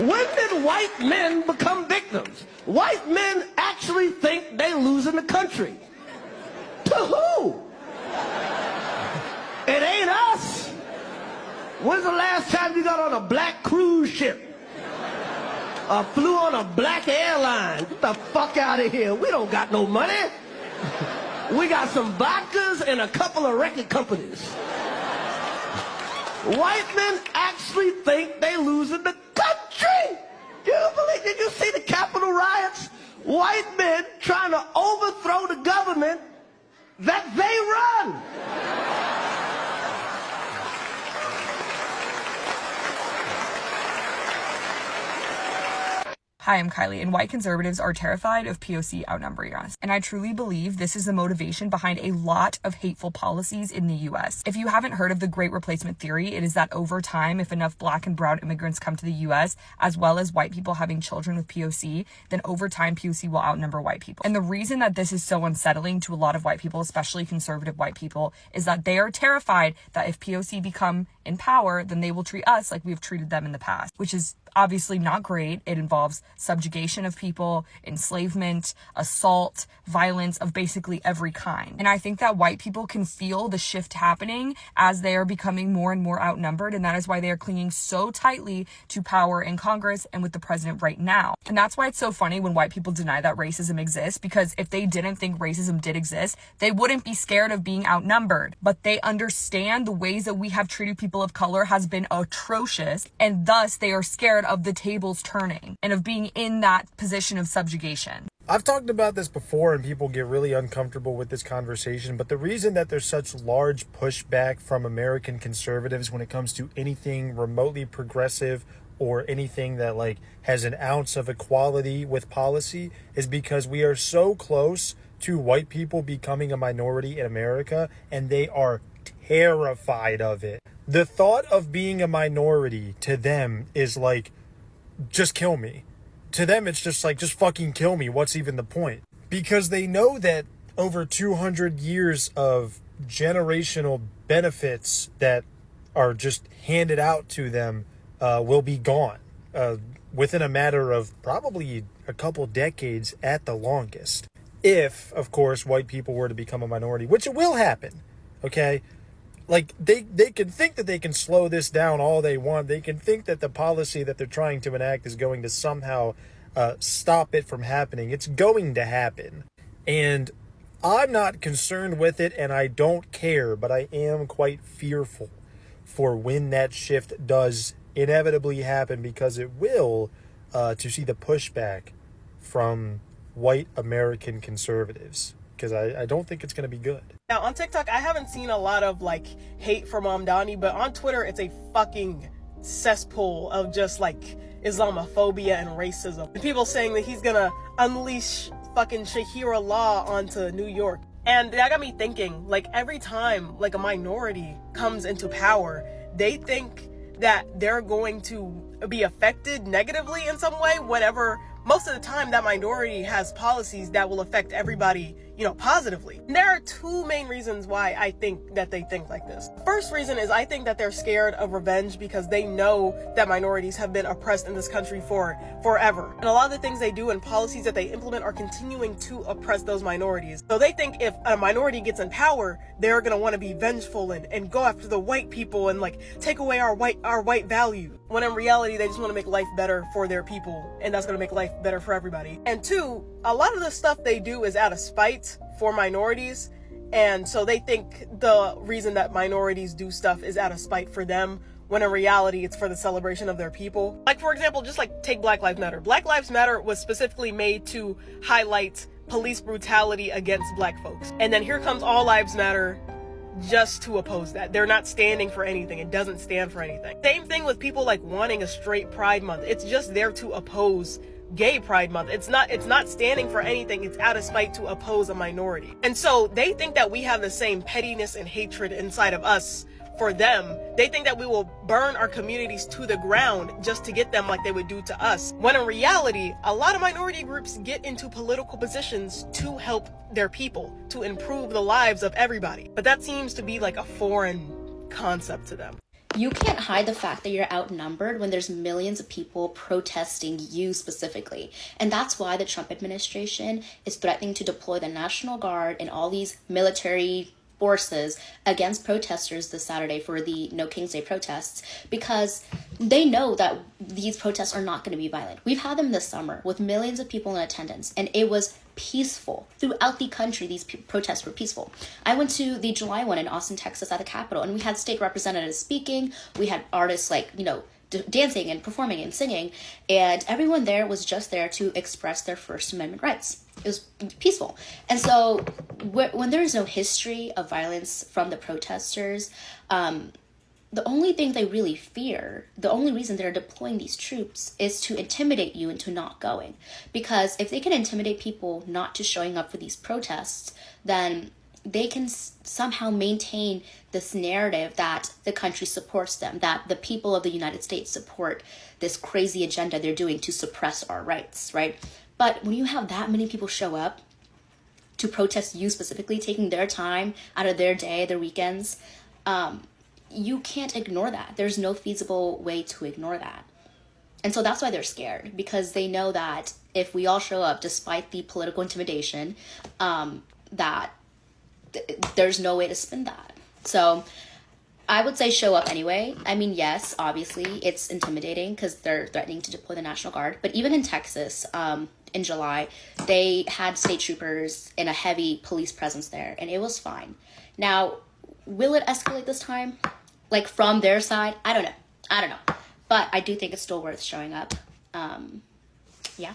When did white men become victims? White men actually think they losing the country. To who? It ain't us. When's the last time you got on a black cruise ship? Or flew on a black airline? Get the fuck out of here. We don't got no money. We got some vodkas and a couple of record companies. White men actually think they losing the country. Did you see the Capitol riots? White men trying to overthrow the government that they run. Hi, I'm Kylie, and white conservatives are terrified of POC outnumbering us. And I truly believe this is the motivation behind a lot of hateful policies in the US. If you haven't heard of the Great Replacement Theory, it is that over time, if enough black and brown immigrants come to the US, as well as white people having children with POC, then over time, POC will outnumber white people. And the reason that this is so unsettling to a lot of white people, especially conservative white people, is that they are terrified that if POC become in power, then they will treat us like we've treated them in the past, which is obviously not great. It involves subjugation of people, enslavement, assault, violence of basically every kind. And I think that white people can feel the shift happening as they are becoming more and more outnumbered. And that is why they are clinging so tightly to power in Congress and with the president right now. And that's why it's so funny when white people deny that racism exists, because if they didn't think racism did exist, they wouldn't be scared of being outnumbered. But they understand the ways that we have treated people of color has been atrocious, and thus they are scared of the tables turning and of being in that position of subjugation. I've talked about this before and people get really uncomfortable with this conversation, but the reason that there's such large pushback from American conservatives when it comes to anything remotely progressive or anything that like has an ounce of equality with policy is because we are so close to white people becoming a minority in America, and they are terrified of it. The thought of being a minority to them is like, just kill me. To them, it's just like, just fucking kill me. What's even the point? Because they know that over 200 years of generational benefits that are just handed out to them will be gone within a matter of probably a couple decades at the longest. If, of course, white people were to become a minority, which it will happen, okay? Like, they can think that they can slow this down all they want. They can think that the policy that they're trying to enact is going to somehow stop it from happening. It's going to happen. And I'm not concerned with it, and I don't care, but I am quite fearful for when that shift does inevitably happen, because it will, to see the pushback from white American conservatives. Because I don't think it's going to be good. Now, on TikTok, I haven't seen a lot of, like, hate for Mamdani, but on Twitter, it's a fucking cesspool of just, like, Islamophobia and racism. And people saying that he's gonna unleash fucking Shahira Law onto New York. And that got me thinking, like, every time, like, a minority comes into power, they think that they're going to be affected negatively in some way, whenever most of the time that minority has policies that will affect everybody, you know, positively. And there are two main reasons why I think that they think like this. First reason is I think that they're scared of revenge because they know that minorities have been oppressed in this country for forever. And a lot of the things they do and policies that they implement are continuing to oppress those minorities. So they think if a minority gets in power, they're gonna want to be vengeful and go after the white people and like take away our white values. When in reality, they just want to make life better for their people, and that's going to make life better for everybody. And two, a lot of the stuff they do is out of spite for minorities, and so they think the reason that minorities do stuff is out of spite for them, when in reality, it's for the celebration of their people. Like, for example, just like take Black Lives Matter. Black Lives Matter was specifically made to highlight police brutality against black folks. And then here comes All Lives Matter, just to oppose that. They're not standing for anything. It doesn't stand for anything. Same thing with people like wanting a straight Pride Month. It's just there to oppose Gay Pride Month. It's not standing for anything. It's out of spite to oppose a minority. And so they think that we have the same pettiness and hatred inside of us for them. They think that we will burn our communities to the ground just to get them like they would do to us. When in reality, a lot of minority groups get into political positions to help their people, to improve the lives of everybody. But that seems to be like a foreign concept to them. You can't hide the fact that you're outnumbered when there's millions of people protesting you specifically. And that's why the Trump administration is threatening to deploy the National Guard and all these military forces against protesters this Saturday for the No King's Day protests, because they know that these protests are not going to be violent. We've had them this summer with millions of people in attendance, and it was peaceful. Throughout the country, these protests were peaceful. I went to the July one in Austin, Texas at the Capitol, and we had state representatives speaking. We had artists dancing and performing and singing, and everyone there was just there to express their First Amendment rights. It was peaceful. And so when there is no history of violence from the protesters, the only thing they really fear, the only reason they're deploying these troops is to intimidate you into not going. Because if they can intimidate people not to showing up for these protests, then they can somehow maintain this narrative that the country supports them, that the people of the United States support this crazy agenda they're doing to suppress our rights, right? But when you have that many people show up to protest you specifically, taking their time out of their day, their weekends, you can't ignore that. There's no feasible way to ignore that. And so that's why they're scared, because they know that if we all show up, despite the political intimidation, there's no way to spin that. So I would say show up anyway. I mean, yes, obviously it's intimidating because they're threatening to deploy the National Guard. But even in Texas, in July, they had state troopers and a heavy police presence there, and it was fine. Now, will it escalate this time? Like from their side? I don't know. But I do think it's still worth showing up. Yeah.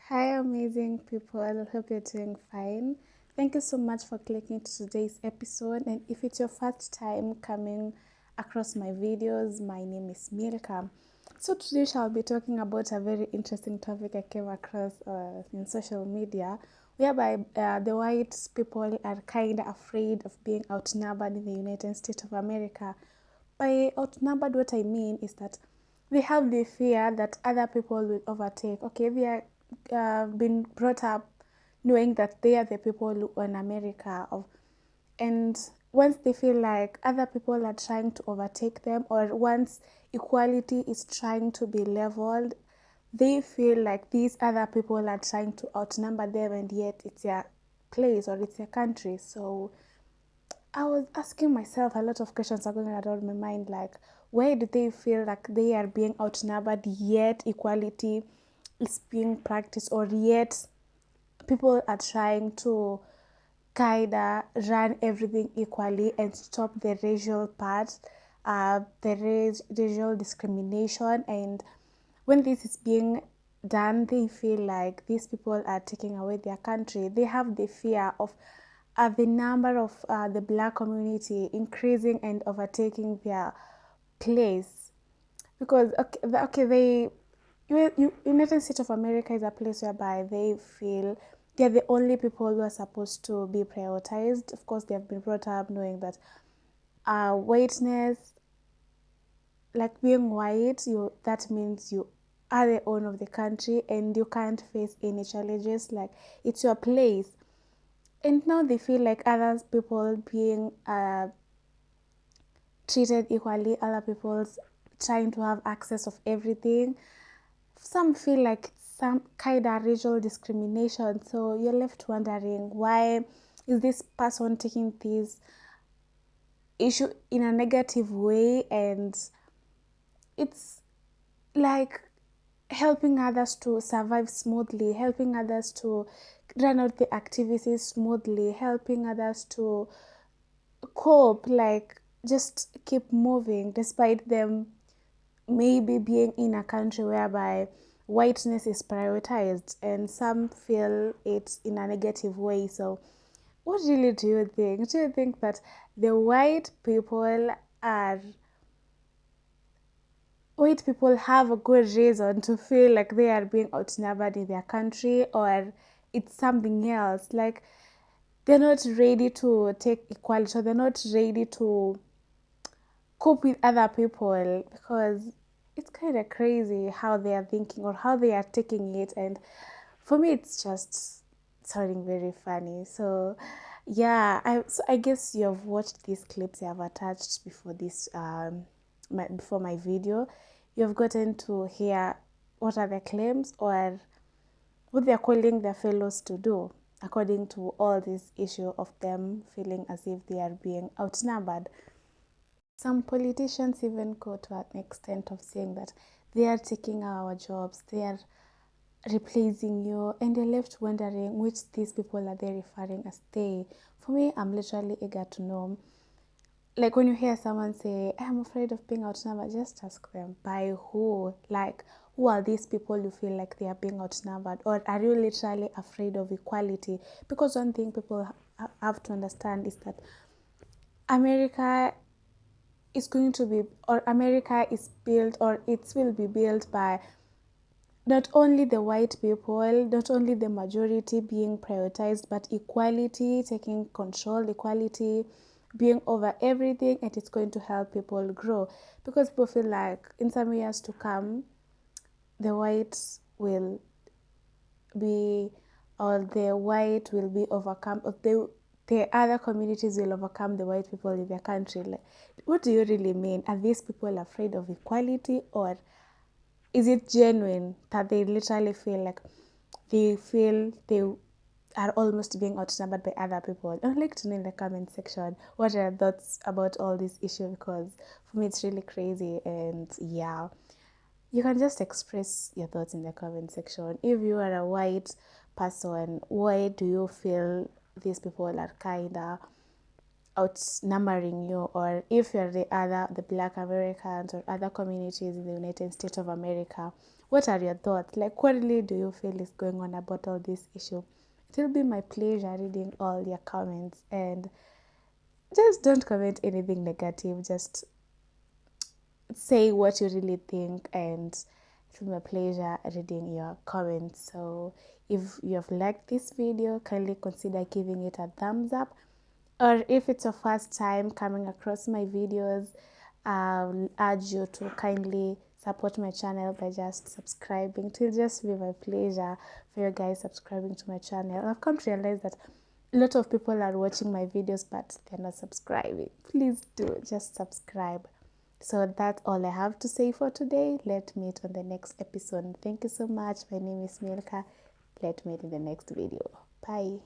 Hi, amazing people. I hope you're doing fine. Thank you so much for clicking to today's episode. And if it's your first time coming across my videos, my name is Milka. So today shall be talking about a very interesting topic I came across in social media, whereby the white people are kind of afraid of being outnumbered in the United States of America. By outnumbered, what I mean is that they have the fear that other people will overtake. Okay, they are been brought up knowing that they are the people who own America, and once they feel like other people are trying to overtake them, or once equality is trying to be leveled, they feel like these other people are trying to outnumber them, and yet it's their place or it's their country. So I was asking myself a lot of questions are going around my mind, like why do they feel like they are being outnumbered yet equality is being practiced, or yet people are trying to kind of run everything equally and stop the racial part, racial discrimination. And when this is being done, they feel like these people are taking away their country. They have the fear of the number of the black community increasing and overtaking their place, because United States of America is a place whereby they feel they're the only people who are supposed to be prioritized. Of course, they have been brought up knowing that whiteness, like being white, that means you are the owner of the country and you can't face any challenges, like it's your place. And now they feel like other people being treated equally, other people's trying to have access of everything. Some feel like some kind of racial discrimination. So you're left wondering, why is this person taking this issue in a negative way? And it's like helping others to survive smoothly, helping others to run out the activities smoothly, helping others to cope, like just keep moving despite them maybe being in a country whereby whiteness is prioritized, and some feel it in a negative way. So what really do you think? Do you think that the white people have a good reason to feel like they are being outnumbered in their country, or it's something else, like they're not ready to take equality, or they're not ready to cope with other people? Because it's kind of crazy how they are thinking or how they are taking it, and for me it's just sounding very funny. So yeah, I guess you have watched these clips I have attached before this before my video, you've gotten to hear what are the claims or what they're calling their fellows to do, according to all this issue of them feeling as if they are being outnumbered. Some politicians even go to an extent of saying that they are taking our jobs, they are replacing you, and you're left wondering which these people are they referring as they. For me, I'm literally eager to know. Like when you hear someone say, I'm afraid of being outnumbered, just ask them, by who? Like, who are these people you feel like they are being outnumbered? Or are you literally afraid of equality? Because one thing people have to understand is that America is going to be, or America is built, or it will be built by not only the white people, not only the majority being prioritized, but equality, taking control, equality being over everything, and it's going to help people grow. Because people feel like in some years to come, the whites will be, or the white will be overcome, or the other communities will overcome the white people in their country. Like, what do you really mean? Are these people afraid of equality, or is it genuine that they literally feel like they are almost being outnumbered by other people? I'd like to know in the comment section what are your thoughts about all this issue, because for me it's really crazy. And yeah, you can just express your thoughts in the comment section. If you are a white person, why do you feel these people are kinda outnumbering you? Or if you're the black Americans or other communities in the United States of America, what are your thoughts? Like, what really do you feel is going on about all this issue? It will be my pleasure reading all your comments, and just don't comment anything negative, just say what you really think, and it will be my pleasure reading your comments. So if you have liked this video, kindly consider giving it a thumbs up. Or if it's your first time coming across my videos, I'll urge you to kindly support my channel by just subscribing. It will just be my pleasure for you guys subscribing to my channel. I've come to realize that a lot of people are watching my videos, but they're not subscribing. Please do, just subscribe. So that's all I have to say for today. Let's meet on the next episode. Thank you so much. My name is Milka. Let's meet in the next video. Bye.